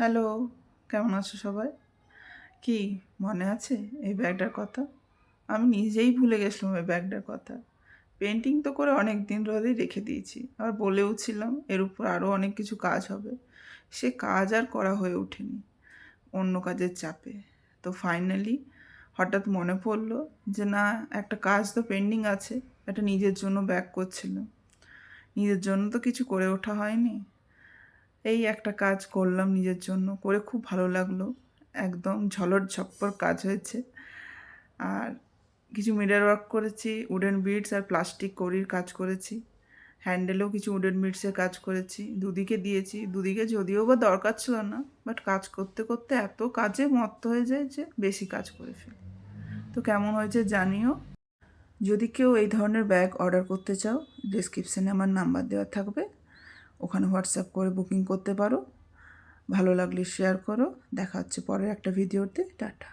Hello, কেমন আছো সবাই? কি মনে আছে এই ব্যাগটার কথা? আমি নিজেই ভুলে গেছিলাম এই ব্যাগটার কথা। পেন্টিং তো করে অনেক দিন ধরেই রেখে দিয়েছি। আর বলেওছিলাম এর উপর আরও অনেক কিছু কাজ হবে। সে কাজ আর করা হয়ে ওঠেনি অন্য কাজের চাপে। তো ফাইনালি হঠাৎ মনে পড়লো যে না, একটা কাজ তো পেন্ডিং আছে। একটা নিজের জন্য ব্যাগ করছিলাম। নিজের জন্য তো কিছু করে ওঠা হয়নি। এই একটা কাজ করলাম নিজের জন্য, করে খুব ভালো লাগলো। একদম ঝলট ঝপ্পর কাজ হয়েছে। আর কিছু মিরর ওয়ার্ক করেছি, উডেন বিডস আর প্লাস্টিক কড়ির কাজ করেছি। হ্যান্ডেলেও কিছু উডেন বিডসের কাজ করেছি, দুদিকে দিয়েছি। দুদিকে যদিও বা দরকার ছিল না, বাট কাজ করতে করতে এত কাজে মত্ত হয়ে যায় যে বেশি কাজ করে ফেলি। তো কেমন হয়েছে জানিও। যদি কেউ এই ধরনের ব্যাগ অর্ডার করতে চাও, ডেসক্রিপশানে আমার নাম্বার দেওয়া থাকবে, ওখানে হোয়াটসঅ্যাপ করে বুকিং করতে পারো। ভালো লাগলে শেয়ার করো। দেখা হচ্ছে পরের একটা ভিডিওতে। টাটা।